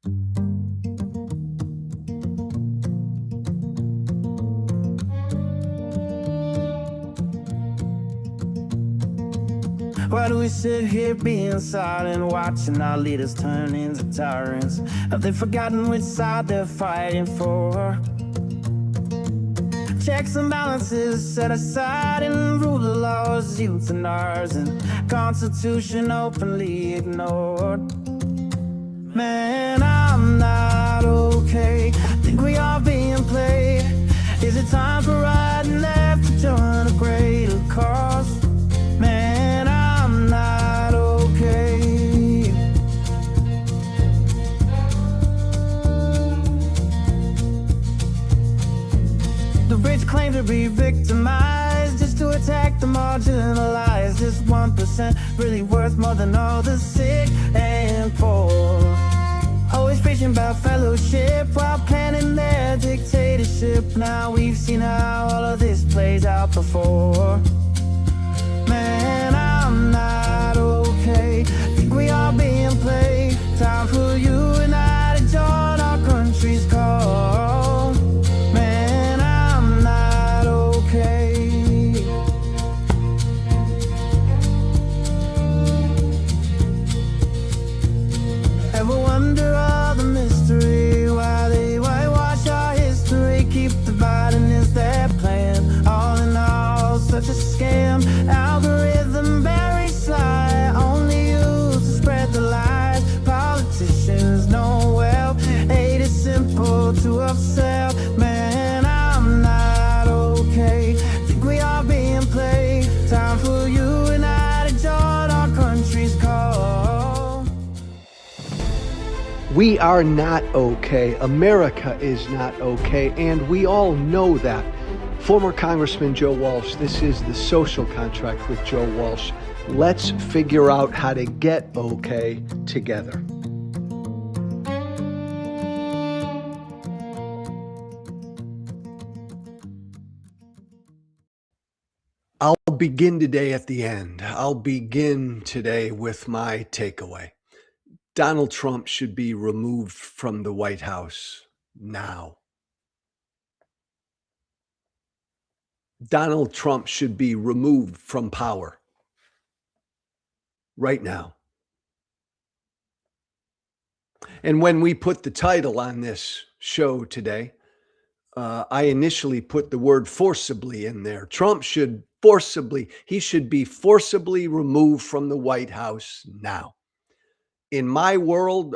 Why do we sit here being silent, watching our leaders turn into tyrants? Have they forgotten which side they're fighting for? Checks and balances set aside and rule of laws, youth and ours, and Constitution openly ignored. Man, I'm not okay. Think we are being played. Is it time for right and left to join a greater cause? Man, I'm not okay. The rich claim to be victimized just to attack the marginalized. This 1% really worth more than all the sick and poor. Always preaching about fellowship while planning their dictatorship. Now we've seen how all of this plays out before. Man, I'm not okay. Think we are being played. Time for you and I to join our country's call. Man, I'm not okay. Ever wonder all the mystery? Why they whitewash our history? Keep dividing is their plan. All in all, such a scam. Algorithm very sly, only used to spread the lies. Politicians know well, hate is simple to upsell. Man, I'm not okay. Think we are being played. Time for you and I to join our country's call. We are not okay. America is not okay, and we all know that. Former Congressman Joe Walsh, this is The Social Contract with Joe Walsh. Let's figure out how to get okay together. I'll begin today at the end. I'll begin today with my takeaway. Donald Trump should be removed from the White House now. Donald Trump should be removed from power right now. And when we put the title on this show today, I initially put the word forcibly in there. Trump should be forcibly removed from the White House now. In my world,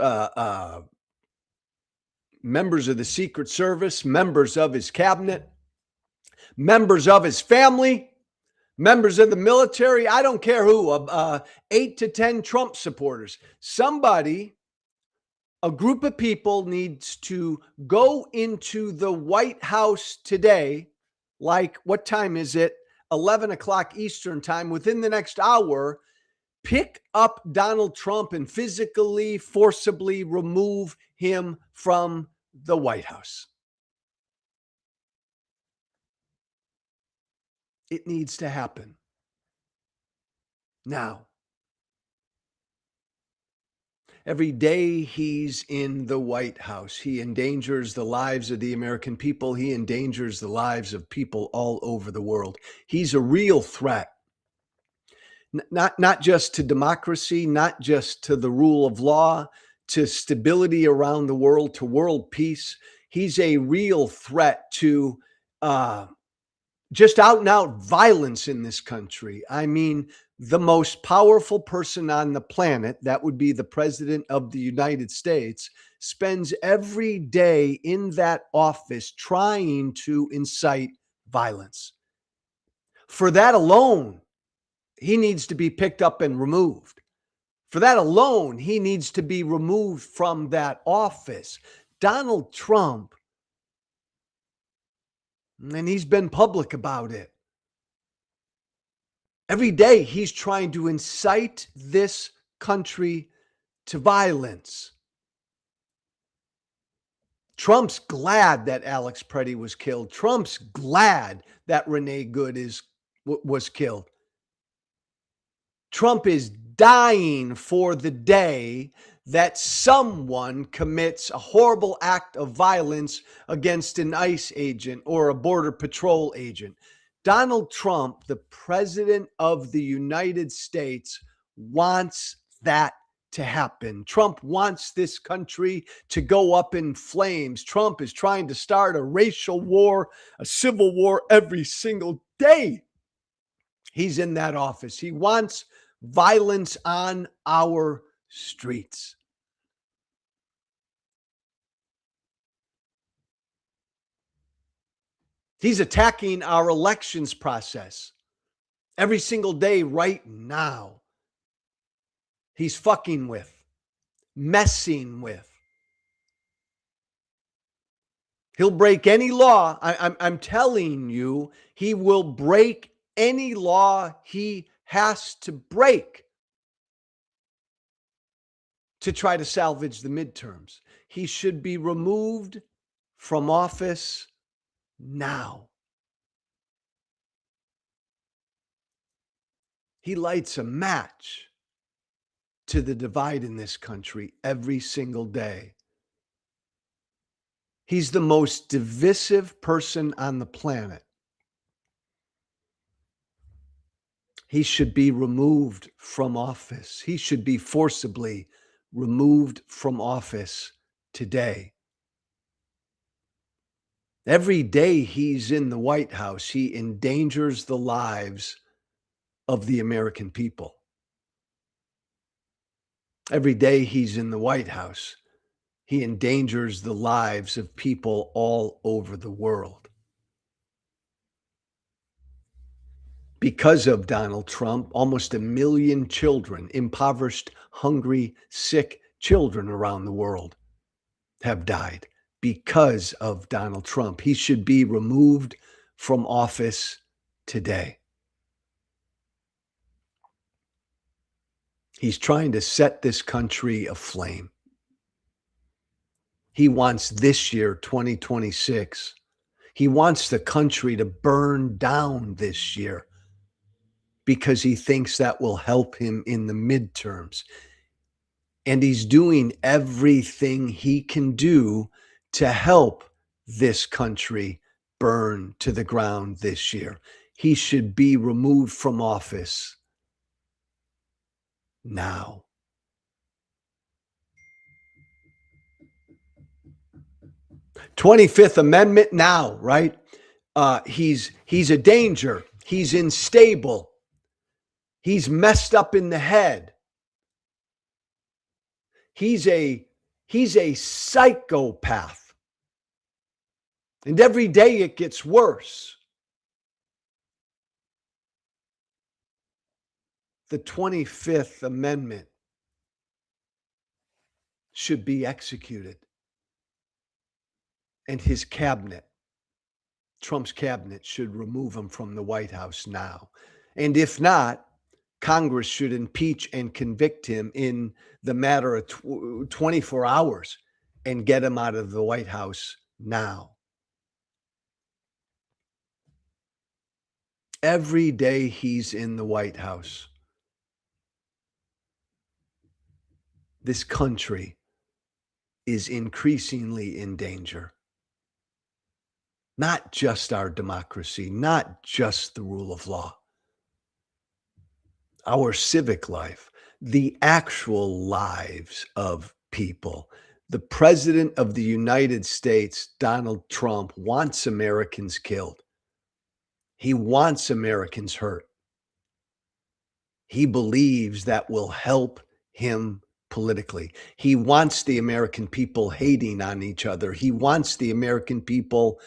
members of the Secret Service, members of his cabinet, members of his family, members of the military, I don't care who, 8 to 10 Trump supporters. Somebody, a group of people needs to go into the White House today, like what time is it? 11 o'clock Eastern time, within the next hour, pick up Donald Trump and physically, forcibly remove him from the White House. It needs to happen now. Every day he's in the White House, he endangers the lives of the American people. He endangers the lives of people all over the world. He's a real threat, not just to democracy, not just to the rule of law, to stability around the world, to world peace. He's a real threat to just out and out violence in this country. I mean, the most powerful person on the planet, that would be the president of the United States, spends every day in that office trying to incite violence. For that alone, he needs to be picked up and removed. For that alone, he needs to be removed from that office. Donald Trump, and he's been public about it. Every day he's trying to incite this country to violence. Trump's glad that Alex Preddy was killed. Trump's glad that Renee Good was killed. Trump is dying for the day that someone commits a horrible act of violence against an ICE agent or a Border Patrol agent. Donald Trump, the president of the United States, wants that to happen. Trump wants this country to go up in flames. Trump is trying to start a racial war, a civil war every single day he's in that office. He wants violence on our streets. He's attacking our elections process every single day right now. He's fucking with, messing with. He'll break any law. I'm telling you, he will break any law he has to break to try to salvage the midterms. He should be removed from office now. He lights a match to the divide in this country every single day. He's the most divisive person on the planet. He should be removed from office. He should be forcibly removed from office today. Every day he's in the White House, he endangers the lives of the American people. Every day he's in the White House, he endangers the lives of people all over the world. Because of Donald Trump, almost 1 million children, impoverished, hungry, sick children around the world have died because of Donald Trump. He should be removed from office today. He's trying to set this country aflame. He wants this year, 2026, he wants the country to burn down this year because he thinks that will help him in the midterms. And he's doing everything he can do to help this country burn to the ground this year. He should be removed from office now. "25th Amendment now," right? He's a danger. He's unstable. He's messed up in the head. He's a psychopath. And every day it gets worse. The 25th Amendment should be executed. And his cabinet, Trump's cabinet, should remove him from the White House now. And if not, Congress should impeach and convict him in the matter of 24 hours and get him out of the White House now. Every day he's in the White House, this country is increasingly in danger. Not just our democracy, not just the rule of law. Our civic life, the actual lives of people. The President of the United States, Donald Trump, wants Americans killed. He wants Americans hurt. He believes that will help him politically. He wants the American people hating on each other. He wants the American people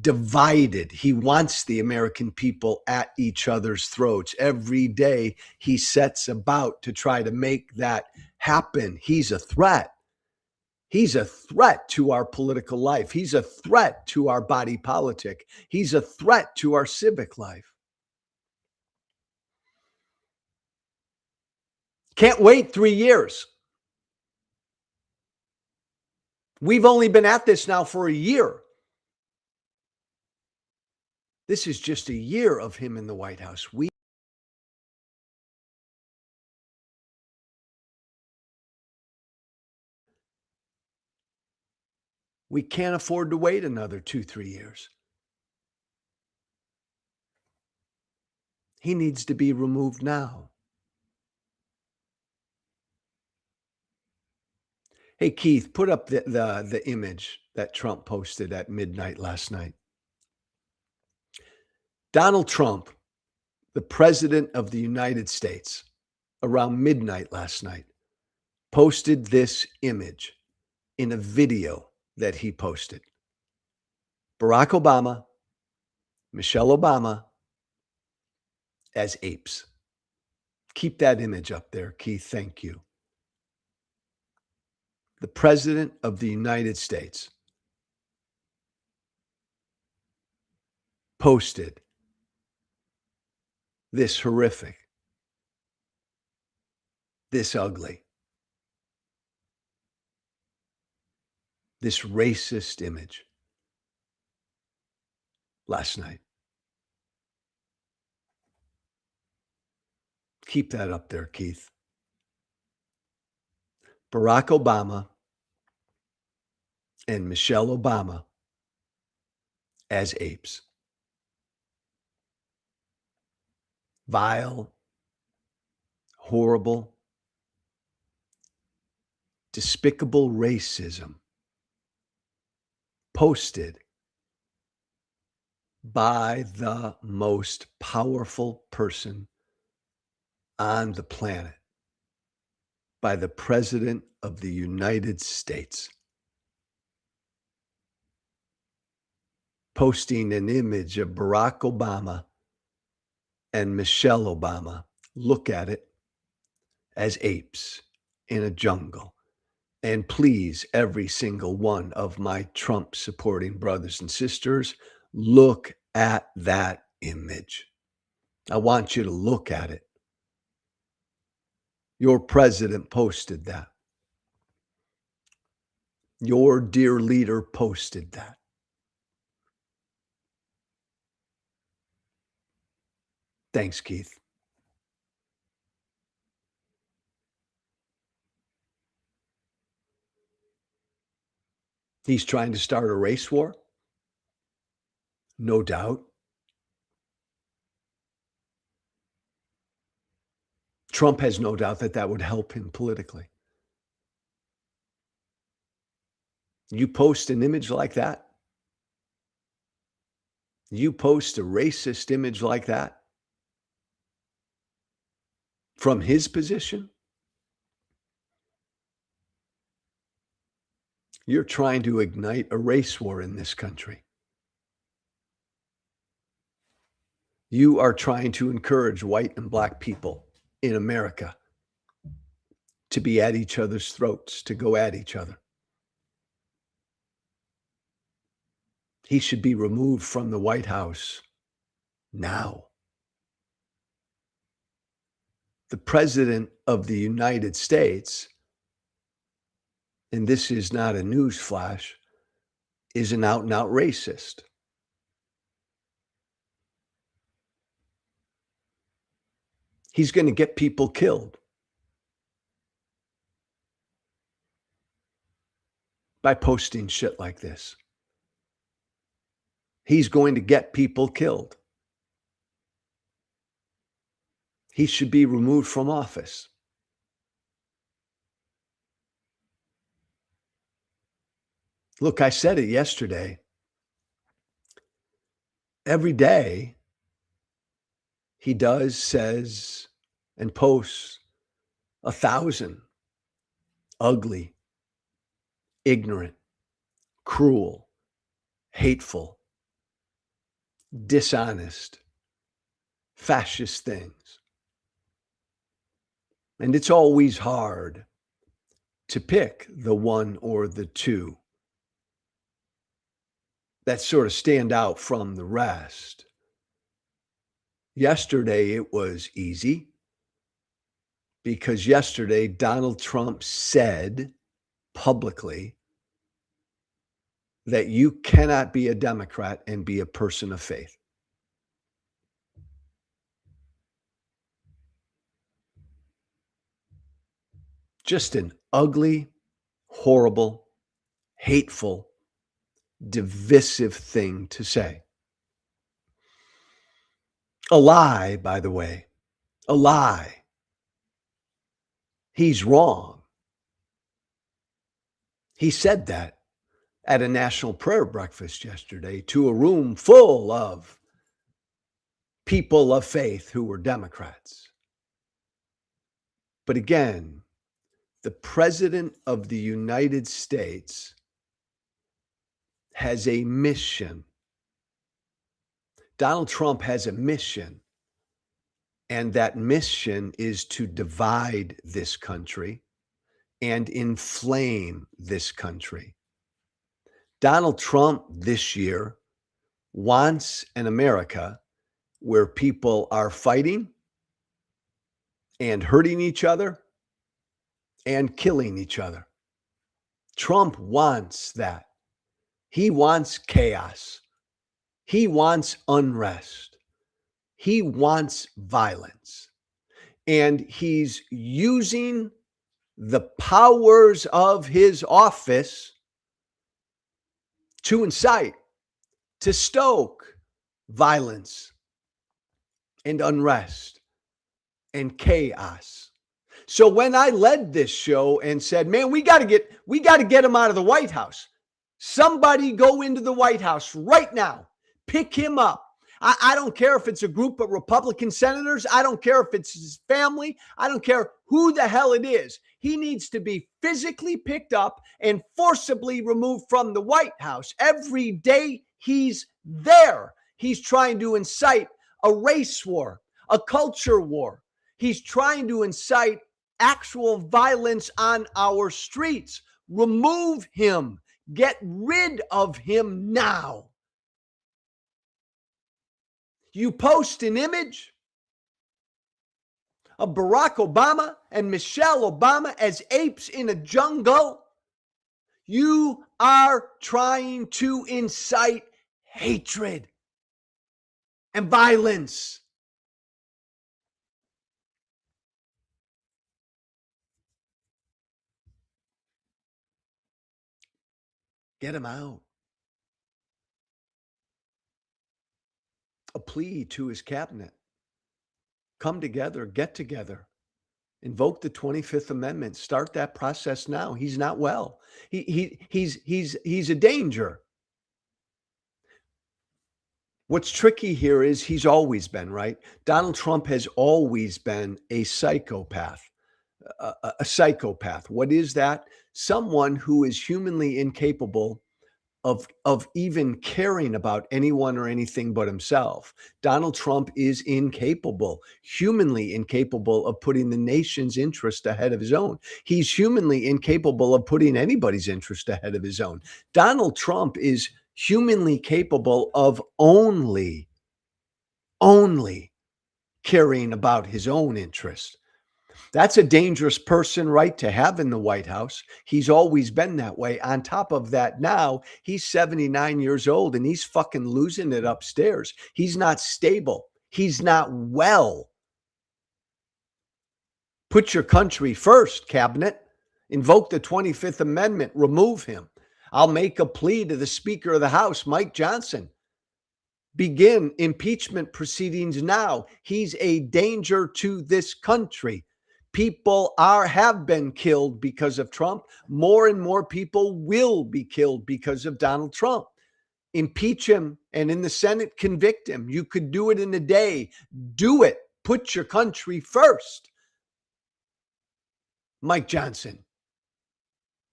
divided. He wants the American people at each other's throats. Every day he sets about to try to make that happen. He's a threat. He's a threat to our political life. He's a threat to our body politic. He's a threat to our civic life. Can't wait 3 years. We've only been at this now for a year. This is just a year of him in the White House. We can't afford to wait another 2, 3 years. He needs to be removed now. Hey, Keith, put up the image that Trump posted at midnight last night. Donald Trump, the President of the United States, around midnight last night, posted this image in a video that he posted. Barack Obama, Michelle Obama as apes. Keep that image up there, Keith. Thank you. The President of the United States posted this horrific, this ugly, this racist image last night. Keep that up there, Keith. Barack Obama and Michelle Obama as apes. Vile, horrible, despicable racism posted by the most powerful person on the planet, by the President of the United States, posting an image of Barack Obama and Michelle Obama, look at it, as apes in a jungle. And please, every single one of my Trump supporting brothers and sisters, look at that image. I want you to look at it. Your president posted that. Your dear leader posted that. Thanks, Keith. He's trying to start a race war? No doubt. Trump has no doubt that that would help him politically. You post an image like that? You post a racist image like that from his position? You're trying to ignite a race war in this country. You are trying to encourage white and black people in America to be at each other's throats, to go at each other. He should be removed from the White House now. The President of the United States, and this is not a news flash, is an out-and-out racist. He's going to get people killed by posting shit like this. He's going to get people killed. He should be removed from office. Look, I said it yesterday. Every day, he does, says, and posts 1,000 ugly, ignorant, cruel, hateful, dishonest, fascist things. And it's always hard to pick the one or the two that sort of stand out from the rest. Yesterday, it was easy because yesterday, Donald Trump said publicly that you cannot be a Democrat and be a person of faith. Just an ugly, horrible, hateful divisive thing to say. A lie, by the way, a lie. He's wrong. He said that at a national prayer breakfast yesterday to a room full of people of faith who were Democrats. But again, the President of the United States has a mission. Donald Trump has a mission, and that mission is to divide this country and inflame this country. Donald Trump this year wants an America where people are fighting and hurting each other and killing each other. Trump wants that. He wants chaos. He wants unrest. He wants violence. And he's using the powers of his office to incite, to stoke violence and unrest and chaos. So when I led this show and said, man, we got to get him out of the White House. Somebody go into the White House right now. Pick him up. I don't care if it's a group of Republican senators. I don't care if it's his family. I don't care who the hell it is. He needs to be physically picked up and forcibly removed from the White House. Every day he's there, he's trying to incite a race war, a culture war. He's trying to incite actual violence on our streets. Remove him. Get rid of him now. You post an image of Barack Obama and Michelle Obama as apes in a jungle. You are trying to incite hatred and violence. Get him out. A plea to his cabinet. Come together, get together. Invoke the 25th Amendment. Start that process now. He's not well. He's a danger. What's tricky here is he's always been, right? Donald Trump has always been a psychopath. A psychopath. What is that? Someone who is humanly incapable of even caring about anyone or anything but himself. Donald Trump is incapable, humanly incapable of putting the nation's interest ahead of his own. He's humanly incapable of putting anybody's interest ahead of his own. Donald Trump is humanly capable of only caring about his own interest. That's a dangerous person, right, to have in the White House. He's always been that way. On top of that, now he's 79 years old and he's fucking losing it upstairs. He's not stable. He's not well. Put your country first, cabinet. Invoke the 25th Amendment. Remove him. I'll make a plea to the Speaker of the House, Mike Johnson. Begin impeachment proceedings now. He's a danger to this country. People have been killed because of Trump. More and more people will be killed because of Donald Trump. Impeach him and in the Senate, convict him. You could do it in a day. Do it. Put your country first. Mike Johnson.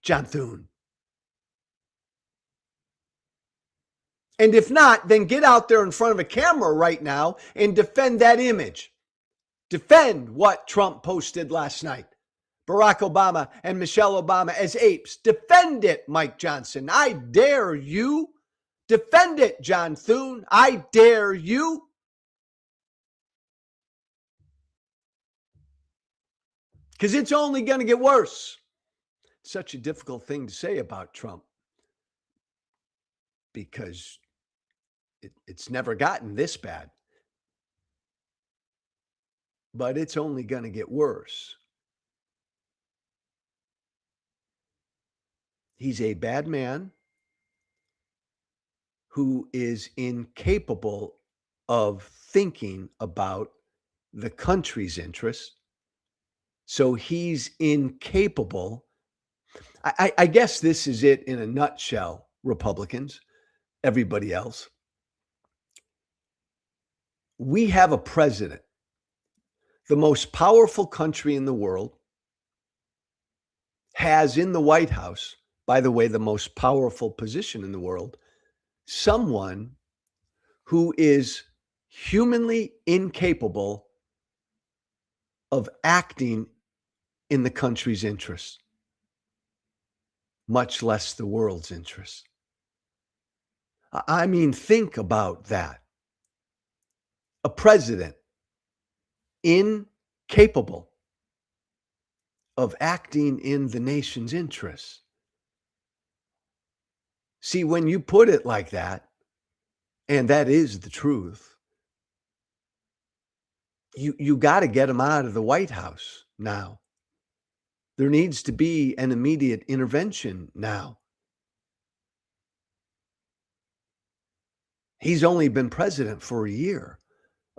John Thune. And if not, then get out there in front of a camera right now and defend that image. Defend what Trump posted last night. Barack Obama and Michelle Obama as apes. Defend it, Mike Johnson. I dare you. Defend it, John Thune. I dare you. Because it's only going to get worse. Such a difficult thing to say about Trump. Because it's never gotten this bad. But it's only going to get worse. He's a bad man. who is incapable of thinking about the country's interests. So he's incapable. I guess this is it in a nutshell, Republicans, everybody else. We have a president, the most powerful country in the world, has in the White House, by the way, the most powerful position in the world, someone who is humanly incapable of acting in the country's interests, much less the world's interests. I mean, think about that. A president incapable of acting in the nation's interests. See, when you put it like that, and that is the truth, you got to get him out of the White House now. There needs to be an immediate intervention now. He's only been president for a year.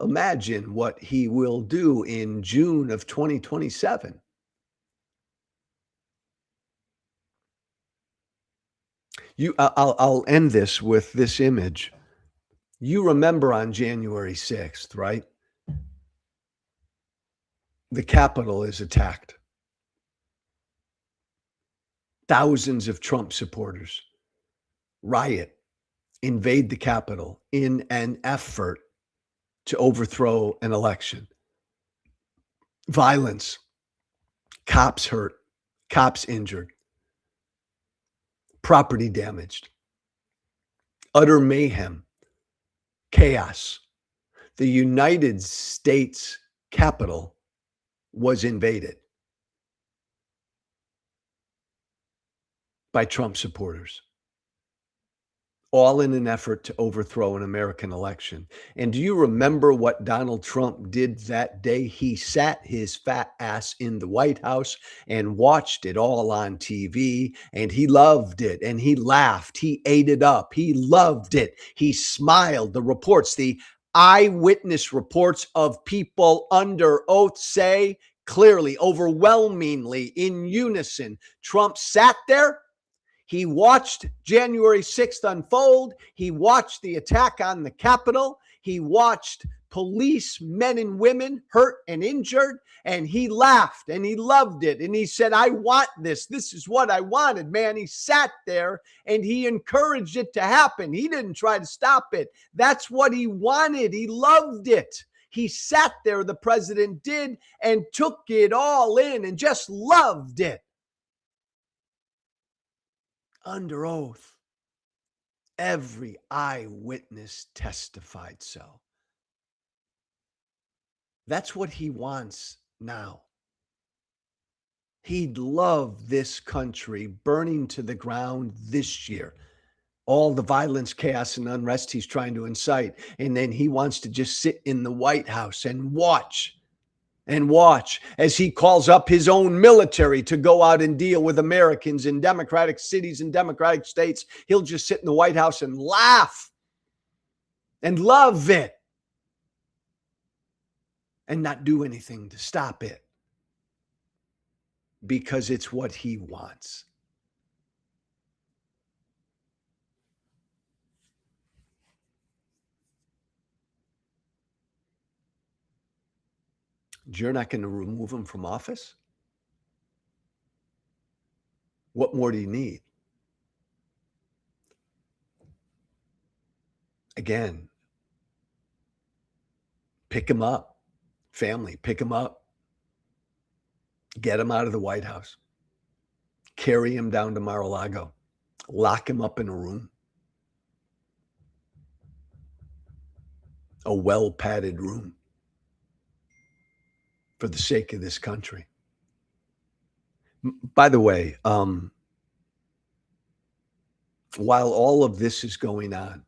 Imagine what he will do in June of 2027. I'll end this with this image. You remember on January 6th, right? The Capitol is attacked. Thousands of Trump supporters riot, invade the Capitol in an effort to overthrow an election. Violence, cops hurt, cops injured, property damaged, utter mayhem, chaos. The United States Capitol was invaded by Trump supporters, all in an effort to overthrow an American election. And do you remember what Donald Trump did that day? He sat his fat ass in the White House and watched it all on TV, and he loved it, and he laughed. He ate it up. He loved it. He smiled. The reports, the eyewitness reports of people under oath say clearly, overwhelmingly, in unison, Trump sat there. He watched January 6th unfold. He watched the attack on the Capitol. He watched police, men and women, hurt and injured. And he laughed and he loved it. And he said, I want this. This is what I wanted, man. He sat there and he encouraged it to happen. He didn't try to stop it. That's what he wanted. He loved it. He sat there, the president did, and took it all in and just loved it. Under oath, every eyewitness testified so. That's what he wants now. He'd love this country burning to the ground this year. All the violence, chaos, and unrest he's trying to incite. And then he wants to just sit in the White House and watch as he calls up his own military to go out and deal with Americans in democratic cities and democratic states. He'll just sit in the White House and laugh and love it and not do anything to stop it because it's what he wants. You're not going to remove him from office? What more do you need? Again, pick him up. Family, pick him up. Get him out of the White House. Carry him down to Mar-a-Lago. Lock him up in a room. A well-padded room. For the sake of this country. By the way, while all of this is going on,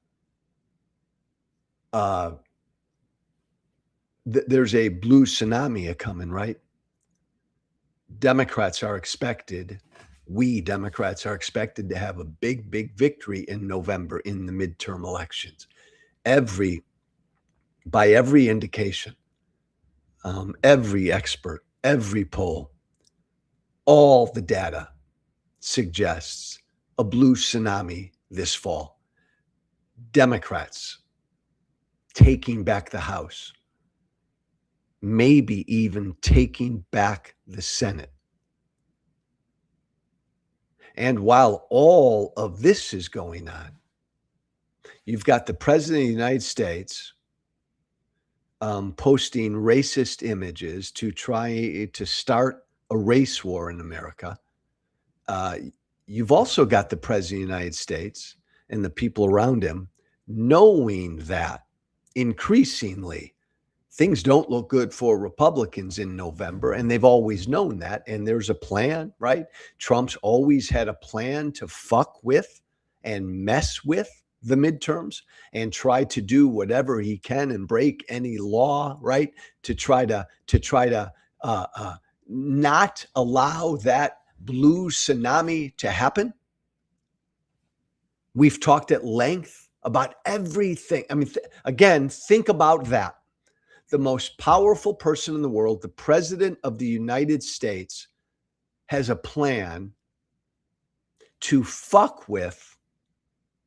there's a blue tsunami coming, right? Democrats are expected We Democrats are expected to have a big, big victory in November in the midterm elections. By every indication, every expert, every poll, all the data suggests a blue tsunami this fall. Democrats taking back the House, maybe even taking back the Senate. And while all of this is going on, you've got the President of the United States posting racist images to try to start a race war in America. You've also got the President of the United States and the people around him knowing that increasingly things don't look good for Republicans in November, and they've always known that. And there's a plan, right? Trump's always had a plan to fuck with and mess with the midterms and try to do whatever he can and break any law, right? To try to not allow that blue tsunami to happen. We've talked at length about everything. I mean, again, think about that. The most powerful person in the world, the President of the United States, has a plan to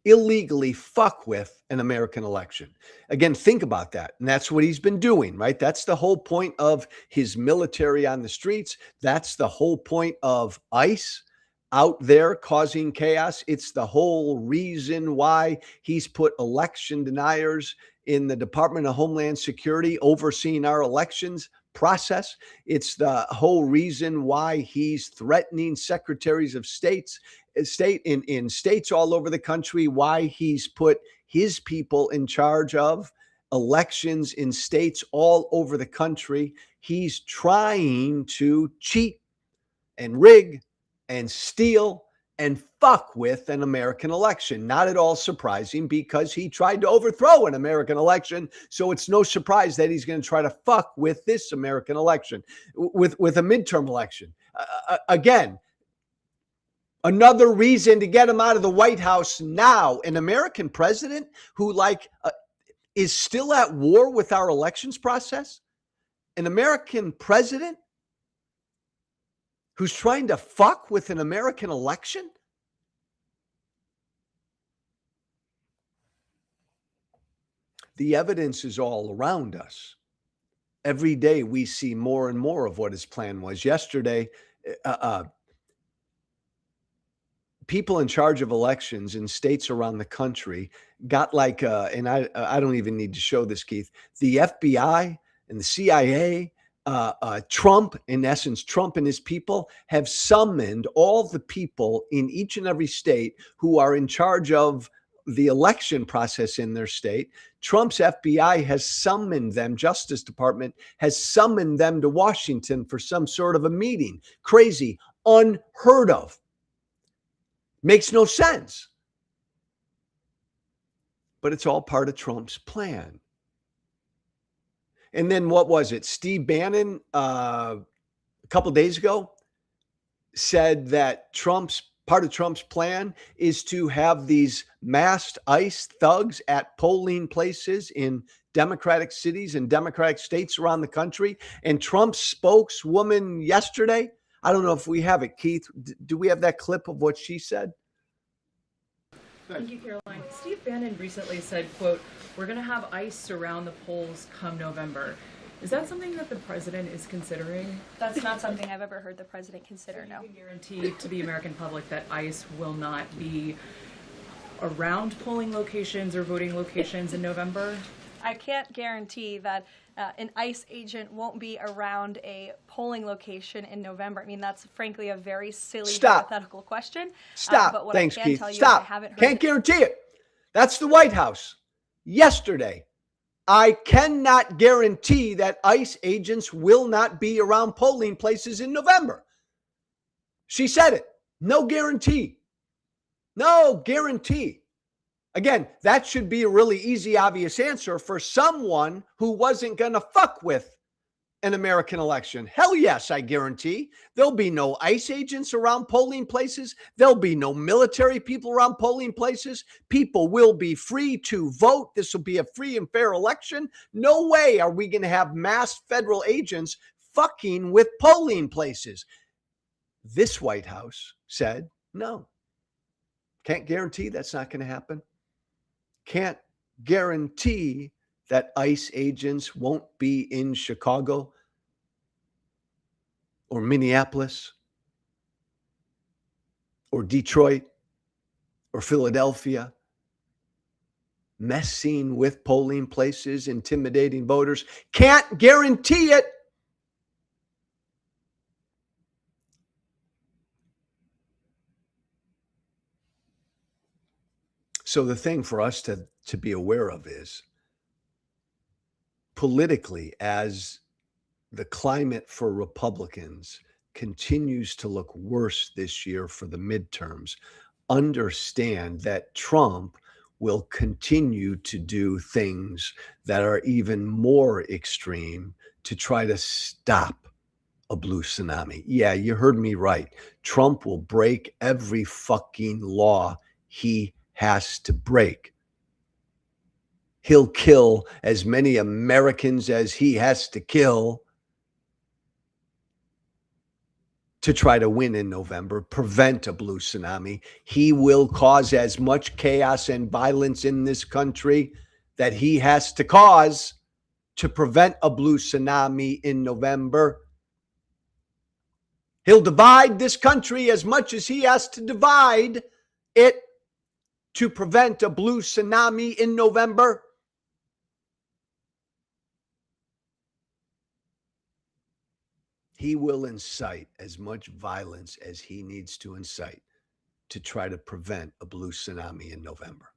illegally fuck with an American election. Again, think about that. And that's what he's been doing, right? That's the whole point of his military on the streets. That's the whole point of ICE out there causing chaos. It's the whole reason why he's put election deniers in the Department of Homeland Security overseeing our elections process. It's the whole reason why he's threatening secretaries of state in states all over the country, why he's put his people in charge of elections in states all over the country. He's trying to cheat and rig and steal and fuck with an American election. Not at all surprising, because he tried to overthrow an American election. So it's no surprise that he's going to try to fuck with this American election, with a midterm election. Again, another reason to get him out of the White House now. An American president who is still at war with our elections process. An American president who's trying to fuck with an American election? The evidence is all around us. Every day we see more and more of what his plan was. Yesterday, people in charge of elections in states around the country got and I don't even need to show this, Keith, the FBI and the CIA, Trump, in essence, Trump and his people have summoned all the people in each and every state who are in charge of the election process in their state. Trump's FBI has summoned them, Justice Department has summoned them to Washington for some sort of a meeting. Crazy, unheard of. Makes no sense. But it's all part of Trump's plan. And then what was it? Steve Bannon, a couple of days ago, said that part of Trump's plan is to have these masked ICE thugs at polling places in Democratic cities and Democratic states around the country. And Trump's spokeswoman yesterday, I don't know if we have it, Keith. Do we have that clip of what she said? Thank you, Caroline. Steve Bannon recently said, quote, "We're going to have ICE surround the polls come November." Is that something that the president is considering? That's not something I've ever heard the president consider, no. Can you guarantee to the American public that ICE will not be around polling locations or voting locations in November? I can't guarantee that an ICE agent won't be around a polling location in November. I mean, that's frankly a very silly hypothetical question. Stop. But what Thanks, I can Keith. tell you Stop. is I haven't heard Can't guarantee it. That's the White House. Yesterday, I cannot guarantee that ICE agents will not be around polling places in November. She said it. No guarantee. No guarantee. Again, that should be a really easy, obvious answer for someone who wasn't going to fuck with an American election? Hell yes, I guarantee. There'll be no ICE agents around polling places. There'll be no military people around polling places. People will be free to vote. This will be a free and fair election. No way are we going to have mass federal agents fucking with polling places. This White House said no. Can't guarantee that's not going to happen. Can't guarantee that ICE agents won't be in Chicago or Minneapolis or Detroit or Philadelphia, messing with polling places, intimidating voters. Can't guarantee it. So the thing for us to be aware of is, politically, as the climate for Republicans continues to look worse this year for the midterms, understand that Trump will continue to do things that are even more extreme to try to stop a blue tsunami. Yeah, you heard me right. Trump will break every fucking law he has to break. He'll kill as many Americans as he has to kill to try to win in November, prevent a blue tsunami. He will cause as much chaos and violence in this country that he has to cause to prevent a blue tsunami in November. He'll divide this country as much as he has to divide it to prevent a blue tsunami in November. He will incite as much violence as he needs to incite to try to prevent a blue tsunami in November.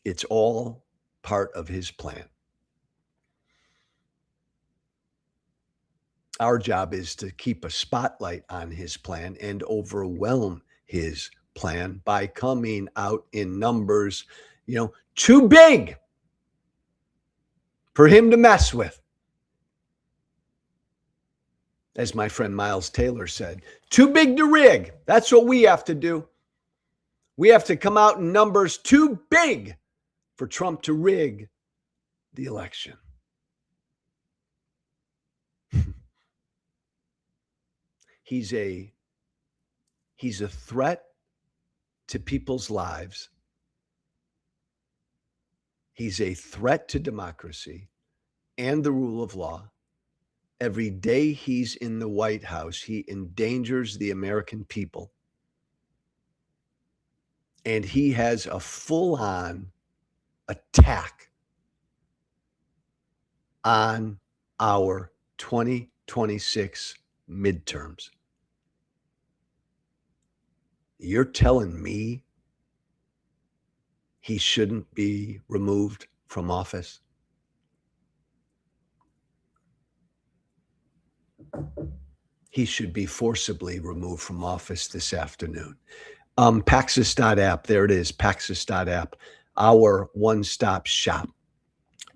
It's all part of his plan. Our job is to keep a spotlight on his plan and overwhelm his plan by coming out in numbers, too big for him to mess with. As my friend Miles Taylor said, too big to rig. That's what we have to do. We have to come out in numbers too big for Trump to rig the election. He's a threat to people's lives. He's a threat to democracy and the rule of law. Every day he's in the White House, he endangers the American people. And he has a full-on attack on our 2026 midterms. You're telling me he shouldn't be removed from office? He should be forcibly removed from office this afternoon. Paxos.app, there it is, Paxos.app, our one-stop shop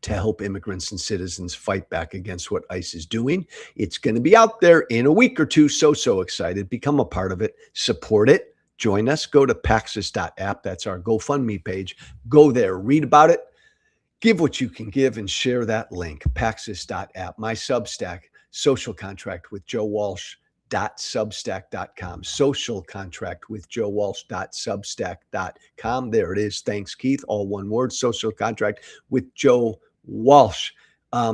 to help immigrants and citizens fight back against what ICE is doing. It's going to be out there in a week or two. So excited. Become a part of it. Support it. Join us. Go to Paxos.app. That's our GoFundMe page. Go there. Read about it. Give what you can give and share that link. Paxos.app. My Substack, Social Contract with Joe Walsh.substack.com. Social Contract with Joe Walsh.substack.com. There it is. Thanks, Keith. All one word. Social Contract with Joe Walsh.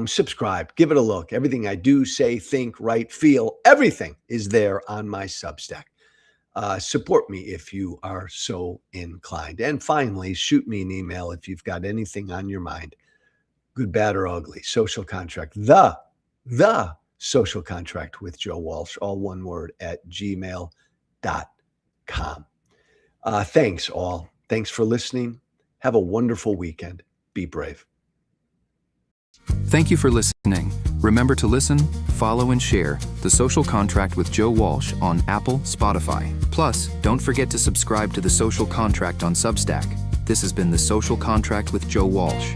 Subscribe. Give it a look. Everything I do, say, think, write, feel, everything is there on my Substack. Support me if you are so inclined. And finally, shoot me an email if you've got anything on your mind, good, bad, or ugly. Social Contract, the Social Contract with Joe Walsh, all one word, at gmail.com. Thanks all. Thanks for listening. Have a wonderful weekend. Be brave. Thank you for listening. Remember to listen, follow, and share The Social Contract with Joe Walsh on Apple, Spotify. Plus, don't forget to subscribe to The Social Contract on Substack. This has been The Social Contract with Joe Walsh.